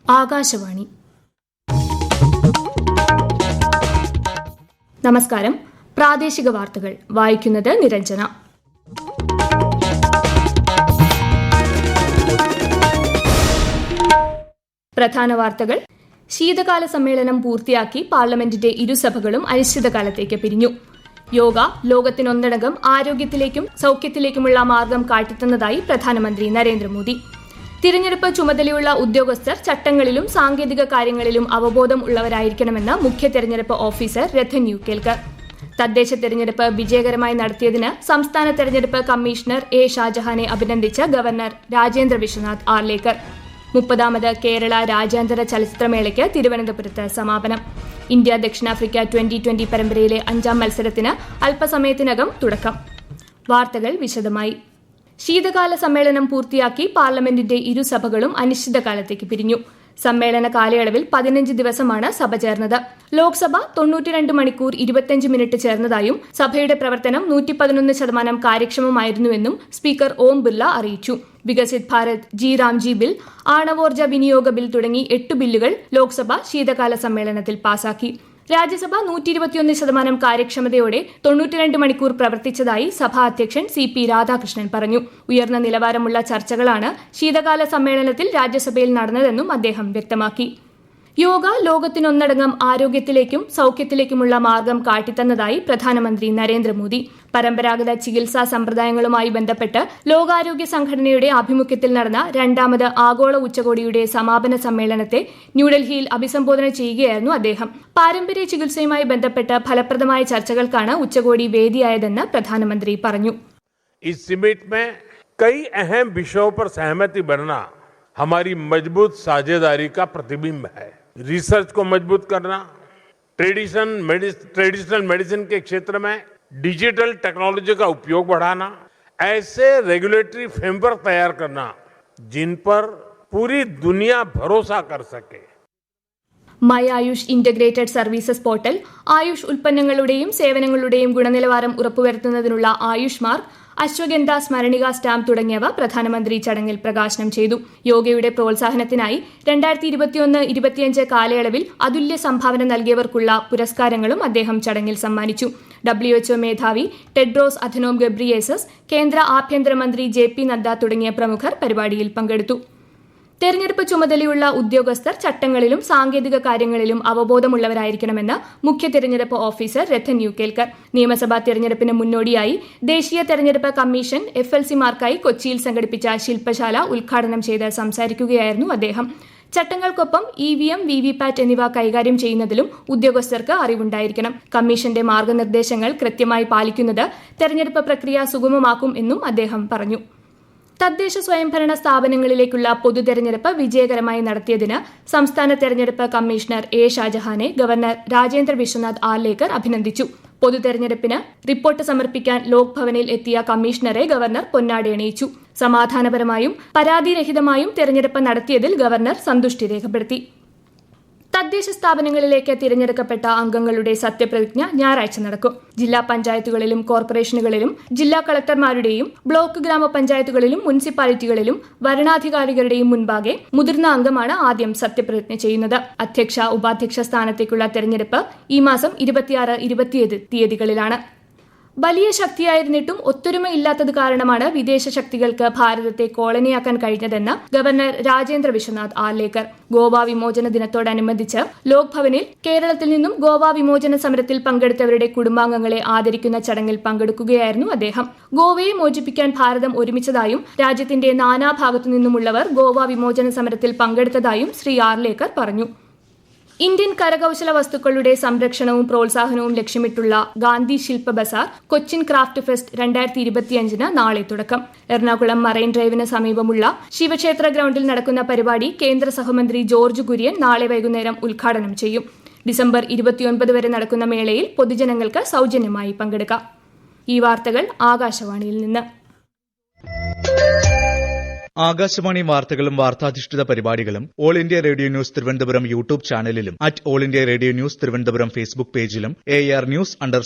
ആകാശവാണി. നമസ്കാരം. പ്രാദേശിക വാർത്തകൾ വായിക്കുന്നത് നിരഞ്ജന. പ്രധാന വാർത്തകൾ. ശീതകാല സമ്മേളനം പൂർത്തിയാക്കി പാർലമെന്റിന്റെ ഇരുസഭകളും അനിശ്ചിതകാലത്തേക്ക് പിരിഞ്ഞു. യോഗ ലോകത്തിനൊന്നടങ്കം ആരോഗ്യത്തിലേക്കും സൌഖ്യത്തിലേക്കുമുള്ള മാർഗം കാട്ടിത്തന്നതായി പ്രധാനമന്ത്രി നരേന്ദ്രമോദി. തിരഞ്ഞെടുപ്പ് ചുമതലയുള്ള ഉദ്യോഗസ്ഥർ ചട്ടങ്ങളിലും സാങ്കേതിക കാര്യങ്ങളിലും അവബോധം ഉള്ളവരായിരിക്കണമെന്ന് മുഖ്യ തെരഞ്ഞെടുപ്പ് ഓഫീസർ രത്തൻ യു കേൽക്കർ. തദ്ദേശ തെരഞ്ഞെടുപ്പ് വിജയകരമായി നടത്തിയതിന് സംസ്ഥാന തെരഞ്ഞെടുപ്പ് കമ്മീഷണർ എ ഷാജഹാനെ അഭിനന്ദിച്ച് ഗവർണർ രാജേന്ദ്ര വിശ്വനാഥ് ആർലേക്കർ. 30ാമത് കേരള രാജ്യാന്തര ചലച്ചിത്രമേളയ്ക്ക് തിരുവനന്തപുരത്ത് സമാപനം. ഇന്ത്യ ദക്ഷിണാഫ്രിക്ക 2020 പരമ്പരയിലെ 5ാം മത്സരത്തിന് അല്പസമയത്തിനകം തുടക്കം. വാർത്തകൾ വിശദമായി. ശീതകാല സമ്മേളനം പൂർത്തിയാക്കി പാർലമെന്റിന്റെ ഇരുസഭകളും അനിശ്ചിതകാലത്തേക്ക് പിരിഞ്ഞു. സമ്മേളന കാലയളവിൽ 15 ദിവസമാണ് സഭ ചേർന്നത്. ലോക്സഭ 92 മണിക്കൂർ 25 മിനിറ്റ് ചേർന്നതായും സഭയുടെ പ്രവർത്തനം 111% കാര്യക്ഷമമായിരുന്നുവെന്നും സ്പീക്കർ ഓം ബിർള അറിയിച്ചു. Viksit Bharat, G RAM G bill, ആണവോർജ വിനിയോഗ ബിൽ തുടങ്ങി 8 ബില്ലുകൾ ലോക്സഭ ശീതകാല സമ്മേളനത്തിൽ പാസാക്കി. രാജ്യസഭ 121% കാര്യക്ഷമതയോടെ 92 മണിക്കൂർ പ്രവർത്തിച്ചതായി സഭാ അധ്യക്ഷൻ CP രാധാകൃഷ്ണൻ പറഞ്ഞു. ഉയർന്ന നിലവാരമുള്ള ചർച്ചകളാണ് ശീതകാല സമ്മേളനത്തിൽ രാജ്യസഭയിൽ നടന്നതെന്നും അദ്ദേഹം വ്യക്തമാക്കി. യോഗ ലോകത്തിനൊന്നടങ്കം ആരോഗ്യത്തിലേക്കും സൌഖ്യത്തിലേക്കുമുള്ള മാർഗം കാട്ടിത്തന്നതായി പ്രധാനമന്ത്രി നരേന്ദ്രമോദി. പരമ്പരാഗത ചികിത്സാ സമ്പ്രദായങ്ങളുമായി ബന്ധപ്പെട്ട് ലോകാരോഗ്യ സംഘടനയുടെ ആഭിമുഖ്യത്തിൽ നടന്ന 2ാമത് ആഗോള ഉച്ചകോടിയുടെ സമാപന സമ്മേളനത്തെ ന്യൂഡൽഹിയിൽ അഭിസംബോധന ചെയ്യുകയായിരുന്നു അദ്ദേഹം. പാരമ്പര്യ ചികിത്സയുമായി ബന്ധപ്പെട്ട് ഫലപ്രദമായ ചർച്ചകൾക്കാണ് ഉച്ചകോടി വേദിയായതെന്ന് പ്രധാനമന്ത്രി പറഞ്ഞു. इस समिट में कई अहम विषयों पर सहमति बनना हमारी मजबूत साझेदारी का प्रतिबिंब है. रिसर्च को मजबूत करना, ट्रेडिशनल मेडिसिन के क्षेत्र में डिजिटल टेक्नोलॉजी का उपयोग बढ़ाना, ऐसे रेगुलेटरी फ्रेमवर्क तैयार करना जिन पर पूरी दुनिया भरोसा कर सके. My Ayush integrated services portal, Ayush ഉൽപ്പന്നങ്ങളുടെയും സേവനങ്ങളുടെയും ഗുണനിലവാരം ഉറപ്പുവരുത്തുന്നതിനുള്ള ആയുഷ് മാർക്ക്, അശ്വഗന്ധ സ്മരണിക സ്റ്റാമ്പ് തുടങ്ങിയവ പ്രധാനമന്ത്രി ചടങ്ങിൽ പ്രകാശനം ചെയ്തു. യോഗയുടെ പ്രോത്സാഹനത്തിനായി 2021-25 കാലയളവിൽ അതുല്യ സംഭാവന നൽകിയവർക്കുള്ള പുരസ്കാരങ്ങളും അദ്ദേഹം ചടങ്ങിൽ സമ്മാനിച്ചു. WHO മേധാവി ടെഡ്രോസ് അഥനോം ഗബ്രിയേസസ്, കേന്ദ്ര ആഭ്യന്തരമന്ത്രി JP നദ്ദ തുടങ്ങിയ പ്രമുഖർ പരിപാടിയിൽ പങ്കെടുത്തു. തെരഞ്ഞെടുപ്പ് ചുമതലയുള്ള ഉദ്യോഗസ്ഥർ ചട്ടങ്ങളിലും സാങ്കേതിക കാര്യങ്ങളിലും അവബോധമുള്ളവരായിരിക്കണമെന്ന് മുഖ്യ തെരഞ്ഞെടുപ്പ് ഓഫീസർ രത്തൻ യു കേൽക്കർ. നിയമസഭാ തെരഞ്ഞെടുപ്പിന് മുന്നോടിയായി ദേശീയ തെരഞ്ഞെടുപ്പ് കമ്മീഷൻ FLC-മാർക്കായി കൊച്ചിയിൽ സംഘടിപ്പിച്ച ശില്പശാല ഉദ്ഘാടനം ചെയ്ത് സംസാരിക്കുകയായിരുന്നു അദ്ദേഹം. ചട്ടങ്ങൾക്കൊപ്പം EVM, VVPAT എന്നിവ കൈകാര്യം ചെയ്യുന്നതിലും ഉദ്യോഗസ്ഥർക്ക് അറിവുണ്ടായിരിക്കണം. കമ്മീഷന്റെ മാർഗനിർദ്ദേശങ്ങൾ കൃത്യമായി പാലിക്കുന്നത് തെരഞ്ഞെടുപ്പ് പ്രക്രിയ സുഗമമാക്കും എന്നും അദ്ദേഹം പറഞ്ഞു. തദ്ദേശ സ്വയംഭരണ സ്ഥാപനങ്ങളിലേക്കുള്ള പൊതുതെരഞ്ഞെടുപ്പ് വിജയകരമായി നടത്തിയതിന് സംസ്ഥാന തെരഞ്ഞെടുപ്പ് കമ്മീഷണർ എ ഷാജഹാനെ ഗവർണർ രാജേന്ദ്ര വിശ്വനാഥ് ആർലേക്കർ അഭിനന്ദിച്ചു. പൊതുതെരഞ്ഞെടുപ്പിന് റിപ്പോർട്ട് സമർപ്പിക്കാൻ ലോക്ഭവനിൽ എത്തിയ കമ്മീഷണറെ ഗവർണർ പൊന്നാടയണിയിച്ചു. സമാധാനപരമായും പരാതിരഹിതമായും തെരഞ്ഞെടുപ്പ് നടത്തിയതിൽ ഗവർണർ സന്തുഷ്ടി രേഖപ്പെടുത്തി. തദ്ദേശ സ്ഥാപനങ്ങളിലേക്ക് തിരഞ്ഞെടുക്കപ്പെട്ട അംഗങ്ങളുടെ സത്യപ്രതിജ്ഞ ഞായറാഴ്ച നടക്കും. ജില്ലാ പഞ്ചായത്തുകളിലും കോർപ്പറേഷനുകളിലും ജില്ലാ കളക്ടർമാരുടെയും ബ്ലോക്ക് ഗ്രാമപഞ്ചായത്തുകളിലും മുനിസിപ്പാലിറ്റികളിലും വരണാധികാരികളുടെയും മുൻപാകെ മുതിർന്ന അംഗമാണ് ആദ്യം സത്യപ്രതിജ്ഞ ചെയ്യുന്നത്. അധ്യക്ഷ, ഉപാധ്യക്ഷ സ്ഥാനത്തേക്കുള്ള തെരഞ്ഞെടുപ്പ് ഈ മാസം 26, 27 തീയതികളിലാണ്. വലിയ ശക്തിയായിരുന്നിട്ടും ഒത്തൊരുമയില്ലാത്തത് കാരണമാണ് വിദേശ ശക്തികൾക്ക് ഭാരതത്തെ കോളനിയാക്കാൻ കഴിഞ്ഞതെന്ന് ഗവർണർ രാജേന്ദ്ര വിശ്വനാഥ് ആർലേക്കർ. ഗോവ വിമോചന ദിനത്തോടനുബന്ധിച്ച് ലോക്ഭവനിൽ കേരളത്തിൽ നിന്നും ഗോവ വിമോചന സമരത്തിൽ പങ്കെടുത്തവരുടെ കുടുംബാംഗങ്ങളെ ആദരിക്കുന്ന ചടങ്ങിൽ പങ്കെടുക്കുകയായിരുന്നു അദ്ദേഹം. ഗോവയെ മോചിപ്പിക്കാൻ ഭാരതം ഒരുമിച്ചതായും രാജ്യത്തിന്റെ നാനാഭാഗത്തു നിന്നുമുള്ളവർ ഗോവ വിമോചന സമരത്തിൽ പങ്കെടുത്തതായും ശ്രീ ആർലേക്കർ പറഞ്ഞു. ഇന്ത്യൻ കരകൌശല വസ്തുക്കളുടെ സംരക്ഷണവും പ്രോത്സാഹനവും ലക്ഷ്യമിട്ടുള്ള ഗാന്ധി ശില്പ ബസാർ കൊച്ചിൻ ക്രാഫ്റ്റ് ഫെസ്റ്റ് 2025 നാളെ തുടക്കം. എറണാകുളം മറൈൻ ഡ്രൈവിന് സമീപമുള്ള ശിവക്ഷേത്ര ഗ്രൌണ്ടിൽ നടക്കുന്ന പരിപാടി കേന്ദ്ര സഹമന്ത്രി ജോർജ് കുര്യൻ നാളെ വൈകുന്നേരം ഉദ്ഘാടനം ചെയ്യും. ഡിസംബർ 29 വരെ നടക്കുന്ന മേളയിൽ പൊതുജനങ്ങൾക്ക് സൗജന്യമായി പങ്കെടുക്കാം. ഈ വാർത്തകൾ ആകാശവാണിയിൽ നിന്ന്. ആകാശവാണി വാർത്തകളും വാർത്താധിഷ്ഠിത പരിപാടികളും all India radio news Thiruvananthapuram YouTube ചാനലിലും all India radio news Thiruvananthapuram Facebook പേജിലും AR News_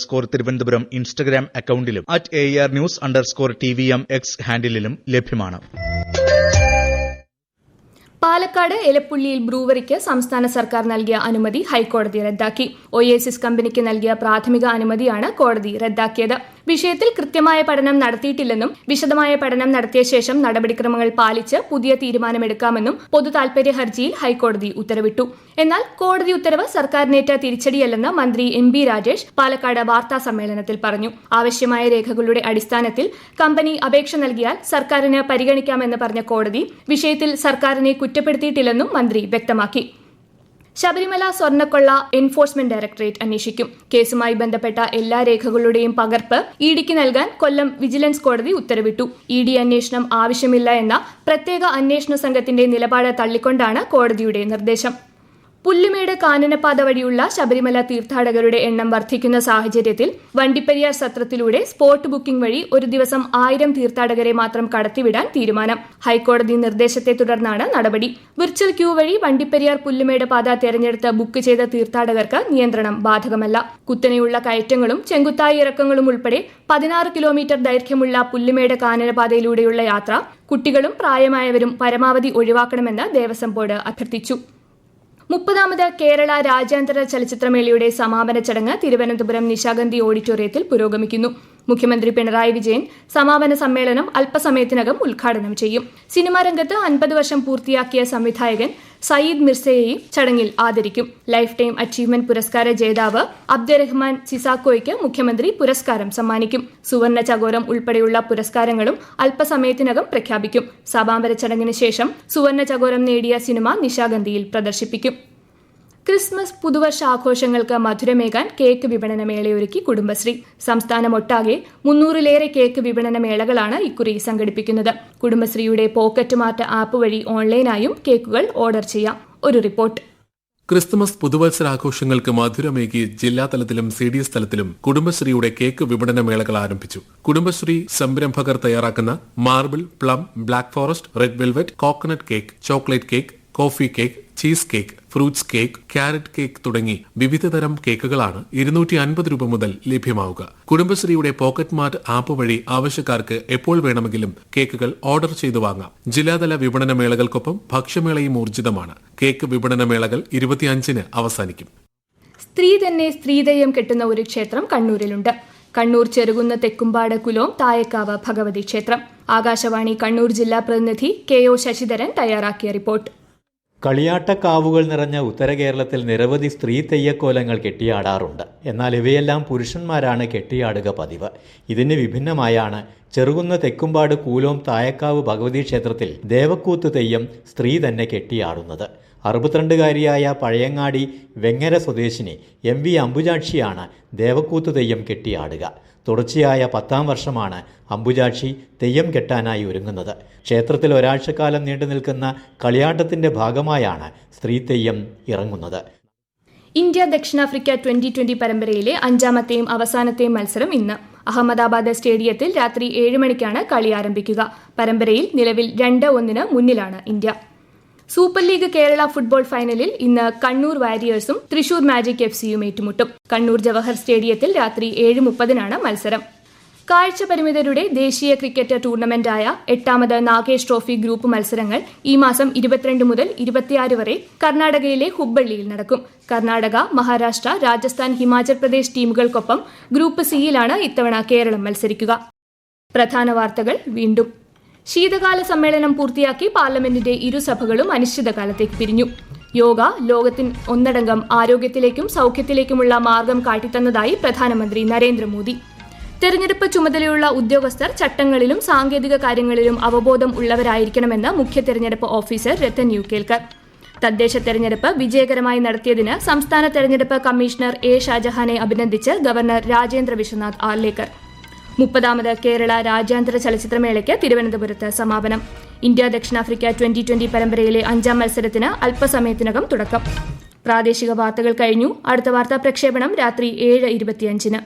തിരുവനന്തപുരം ഇൻസ്റ്റഗ്രാം അക്കൌണ്ടിലും AR News_TVM X ഹാൻഡിലും ലഭ്യമാണ്. പാലക്കാട് എലപ്പുള്ളിയിൽ ബ്രൂവറിക്ക് സംസ്ഥാന സർക്കാർ നൽകിയ അനുമതി ഹൈക്കോടതി റദ്ദാക്കി. ഒയേസിസ് കമ്പനിക്ക് നൽകിയ പ്രാഥമിക അനുമതിയാണ് കോടതി റദ്ദാക്കിയത്. വിഷയത്തിൽ കൃത്യമായ പഠനം നടത്തിയിട്ടില്ലെന്നും വിശദമായ പഠനം നടത്തിയ ശേഷം നടപടിക്രമങ്ങൾ പാലിച്ച് പുതിയ തീരുമാനമെടുക്കാമെന്നും പൊതു താൽപര്യ ഹർജിയിൽ ഹൈക്കോടതി ഉത്തരവിട്ടു. എന്നാൽ കോടതി ഉത്തരവ് സർക്കാരിനേറ്റ തിരിച്ചടിയല്ലെന്ന് മന്ത്രി MB രാജേഷ് പാലക്കാട് വാർത്താ സമ്മേളനത്തിൽ പറഞ്ഞു. ആവശ്യമായ രേഖകളുടെ അടിസ്ഥാനത്തിൽ കമ്പനി അപേക്ഷ നൽകിയാൽ സർക്കാരിന് പരിഗണിക്കാമെന്ന് പറഞ്ഞ കോടതി വിഷയത്തിൽ സർക്കാരിനെ കുറ്റപ്പെടുത്തിയിട്ടില്ലെന്നും മന്ത്രി വ്യക്തമാക്കി. ശബരിമല സ്വർണ്ണക്കൊള്ള എൻഫോഴ്സ്മെന്റ് ഡയറക്ടറേറ്റ് അന്വേഷിക്കും. കേസുമായി ബന്ധപ്പെട്ട എല്ലാ രേഖകളുടെയും പകർപ്പ് ഇഡിക്ക് നൽകാൻ കൊല്ലം വിജിലൻസ് കോടതി ഉത്തരവിട്ടു. ഇഡി അന്വേഷണം ആവശ്യമില്ല എന്ന പ്രത്യേക അന്വേഷണ സംഘത്തിന്റെ നിലപാട് തള്ളിക്കൊണ്ടാണ് കോടതിയുടെ നിർദ്ദേശം. പുല്ലുമേട് കാനനപാത വഴിയുള്ള ശബരിമല തീർത്ഥാടകരുടെ എണ്ണം വർദ്ധിക്കുന്ന സാഹചര്യത്തിൽ വണ്ടിപ്പെരിയാർ സത്രത്തിലൂടെ സ്പോട്ട് ബുക്കിംഗ് വഴി ഒരു ദിവസം 1000 തീർത്ഥാടകരെ മാത്രം കടത്തിവിടാൻ തീരുമാനം. ഹൈക്കോടതി നിർദ്ദേശത്തെ തുടർന്നാണ് നടപടി. വിർച്വൽ ക്യൂ വഴി വണ്ടിപ്പെരിയാർ പുല്ലുമേട് പാത തെരഞ്ഞെടുത്ത് ബുക്ക് ചെയ്ത തീർത്ഥാടകർക്ക് നിയന്ത്രണം ബാധകമല്ല. കുത്തനെയുള്ള കയറ്റങ്ങളും ചെങ്കുത്തായ ഇറക്കങ്ങളും ഉൾപ്പെടെ 16 കിലോമീറ്റർ ദൈർഘ്യമുള്ള പുല്ലുമേട് കാനനപാതയിലൂടെയുള്ള യാത്ര കുട്ടികളും പ്രായമായവരും പരമാവധി ഒഴിവാക്കണമെന്ന് ദേവസ്വം ബോർഡ് അഭ്യർത്ഥിച്ചു. 30ാമത് കേരള രാജ്യാന്തര ചലച്ചിത്രമേളയുടെ സമാപന ചടങ്ങ് തിരുവനന്തപുരം നിശാഗന്ധി ഓഡിറ്റോറിയത്തിൽ പുരോഗമിക്കുന്നു. മുഖ്യമന്ത്രി പിണറായി വിജയൻ സമാപന സമ്മേളനം അല്പസമയത്തിനകം ഉദ്ഘാടനം ചെയ്യും. സിനിമാ രംഗത്ത് 50 വർഷം പൂർത്തിയാക്കിയ സംവിധായകൻ സയ്യിദ് മിർസയെയും ചടങ്ങിൽ ആദരിക്കും. ലൈഫ് ടൈം അച്ചീവ്മെന്റ് പുരസ്കാര ജേതാവ് അബ്ദുറഹ്മാൻ സിസാക്കോയ്ക്ക് മുഖ്യമന്ത്രി പുരസ്കാരം സമ്മാനിക്കും. സുവർണ ചകോരം ഉൾപ്പെടെയുള്ള പുരസ്കാരങ്ങളും അല്പസമയത്തിനകം പ്രഖ്യാപിക്കും. സമാപന ചടങ്ങിന് ശേഷം സുവർണ ചകോരം നേടിയ സിനിമ നിശാഗന്ധിയിൽ പ്രദർശിപ്പിക്കും. ക്രിസ്മസ് പുതുവർഷ ആഘോഷങ്ങൾക്ക് മധുരമേകാൻ കേക്ക് വിപണന മേളയൊരുക്കി കുടുംബശ്രീ. സംസ്ഥാനമൊട്ടാകെ 300-ലേറെ കേക്ക് വിപണന മേളകളാണ് ഇക്കുറി സംഘടിപ്പിക്കുന്നത്. കുടുംബശ്രീയുടെ പോക്കറ്റ് മാർട്ട് ആപ്പ് വഴി ഓൺലൈനായും കേക്കുകൾ ഓർഡർ ചെയ്യാം. ഒരു റിപ്പോർട്ട്. ക്രിസ്തുമസ് പുതുവത്സരാഘോഷങ്ങൾക്ക് മധുരമേകി ജില്ലാതലത്തിലും CDS തലത്തിലും കുടുംബശ്രീയുടെ കേക്ക് വിപണന മേളകൾ ആരംഭിച്ചു. കുടുംബശ്രീ സംരംഭകർ തയ്യാറാക്കുന്ന marble, plum, black forest, red velvet, coconut cake, chocolate cake, coffee cake, cheese cake, fruits cake, carrot cake തുടങ്ങി വിവിധതരം കേക്കുകളാണ് 250 രൂപ മുതൽ ലഭ്യമാവുക. കുടുംബശ്രീയുടെ പോക്കറ്റ് മാർട്ട് ആപ്പ് വഴി ആവശ്യക്കാർക്ക് എപ്പോൾ വേണമെങ്കിലും കേക്കുകൾ ഓർഡർ ചെയ്തു വാങ്ങാം. ജില്ലാതല വിപണന മേളകൾക്കൊപ്പം ഭക്ഷ്യമേളയും ഊർജിതമാണ്. കേക്ക് വിപണന മേളകൾ 25-ന് അവസാനിക്കും. സ്ത്രീ തന്നെ സ്ത്രീദയം കെട്ടുന്ന ഒരു ക്ഷേത്രം കണ്ണൂരിലുണ്ട്. കണ്ണൂർ ചെറുകുന്ന് തെക്കുംപാട് കുലോം തായക്കാവ് ഭഗവതി ക്ഷേത്രം. ആകാശവാണി കണ്ണൂർ ജില്ലാ പ്രതിനിധി KO ശശിധരൻ തയ്യാറാക്കിയ റിപ്പോർട്ട്. കളിയാട്ടക്കാവുകൾ നിറഞ്ഞ ഉത്തര കേരളത്തിൽ നിരവധി സ്ത്രീ തെയ്യക്കോലങ്ങൾ കെട്ടിയാടാറുണ്ട്. എന്നാൽ ഇവയെല്ലാം പുരുഷന്മാരാണ് കെട്ടിയാടുക പതിവ്. ഇതിന് വിഭിന്നമായാണ് ചെറുകുന്ന് തെക്കുംപാട് കൂലോം തായക്കാവ് ഭഗവതി ക്ഷേത്രത്തിൽ ദേവക്കൂത്ത് തെയ്യം സ്ത്രീ തന്നെ കെട്ടിയാടുന്നത്. 62-കാരിയായ പഴയങ്ങാടി വെങ്ങര സ്വദേശിനി MV അംബുജാക്ഷിയാണ് ദേവക്കൂത്ത് തെയ്യം കെട്ടിയാടുക. തുടർച്ചയായ 10ാം വർഷമാണ് അംബുജാക്ഷി തെയ്യം കെട്ടാനായി ഒരുങ്ങുന്നത്. ക്ഷേത്രത്തിൽ ഒരാഴ്ചക്കാലം നീണ്ടു നിൽക്കുന്ന കളിയാട്ടത്തിന്റെ ഭാഗമായാണ് സ്ത്രീ തെയ്യം ഇറങ്ങുന്നത്. ഇന്ത്യ ദക്ഷിണാഫ്രിക്ക 2020 പരമ്പരയിലെ 5ാമത്തെയും അവസാനത്തെയും മത്സരം ഇന്ന് അഹമ്മദാബാദ് സ്റ്റേഡിയത്തിൽ രാത്രി 7 മണിക്കാണ് കളി ആരംഭിക്കുക. പരമ്പരയിൽ നിലവിൽ 2-1 മുന്നിലാണ് India. Super league Kerala football ഫൈനലിൽ ഇന്ന് കണ്ണൂർ വാരിയേഴ്സും തൃശൂർ മാജിക് FCയും ഏറ്റുമുട്ടും. കണ്ണൂർ ജവഹർ സ്റ്റേഡിയത്തിൽ രാത്രി 7:30 മത്സരം. കാഴ്ച പരിമിതരുടെ ദേശീയ ക്രിക്കറ്റ് ടൂർണമെന്റായ 8ാമത് നാഗേഷ് ട്രോഫി ഗ്രൂപ്പ് മത്സരങ്ങൾ ഈ മാസം 22 മുതൽ 26 വരെ കർണാടകയിലെ ഹുബ്ബള്ളിയിൽ നടക്കും. കർണാടക, മഹാരാഷ്ട്ര, രാജസ്ഥാൻ, ഹിമാചൽ പ്രദേശ് ടീമുകൾക്കൊപ്പം ഗ്രൂപ്പ് സിയിലാണ് ഇത്തവണ കേരളം മത്സരിക്കുക. പ്രധാന വാർത്തകൾ വീണ്ടും. ശീതകാല സമ്മേളനം പൂർത്തിയാക്കി പാർലമെന്റിന്റെ ഇരുസഭകളും അനിശ്ചിതകാലത്തേക്ക് പിരിഞ്ഞു. യോഗ ലോകത്തിന് ഒന്നടങ്കം ആരോഗ്യത്തിലേക്കും സൗഖ്യത്തിലേക്കുമുള്ള മാർഗം കാട്ടിത്തന്നതായി പ്രധാനമന്ത്രി നരേന്ദ്രമോദി. തെരഞ്ഞെടുപ്പ് ചുമതലയുള്ള ഉദ്യോഗസ്ഥർ ചട്ടങ്ങളിലും സാങ്കേതിക കാര്യങ്ങളിലും അവബോധം ഉള്ളവരായിരിക്കണമെന്ന് മുഖ്യ തെരഞ്ഞെടുപ്പ് ഓഫീസർ രത്തൻ യു കേൽക്കർ. തദ്ദേശ തെരഞ്ഞെടുപ്പ് വിജയകരമായി നടത്തിയതിന് സംസ്ഥാന തെരഞ്ഞെടുപ്പ് കമ്മീഷണർ A ഷാജഹാനെ അഭിനന്ദിച്ച് ഗവർണർ രാജേന്ദ്ര വിശ്വനാഥ് ആർലേക്കർ. 30ാമത് കേരള രാജ്യാന്തര ചലച്ചിത്രമേളയ്ക്ക് തിരുവനന്തപുരത്ത് സമാപനം. ഇന്ത്യ ദക്ഷിണാഫ്രിക്ക 2020 പരമ്പരയിലെ 5ാം മത്സരത്തിന് അല്പസമയത്തിനകം തുടക്കം. പ്രാദേശിക വാർത്തകൾ കഴിഞ്ഞു. അടുത്ത വാർത്താ പ്രക്ഷേപണം രാത്രി 7:25.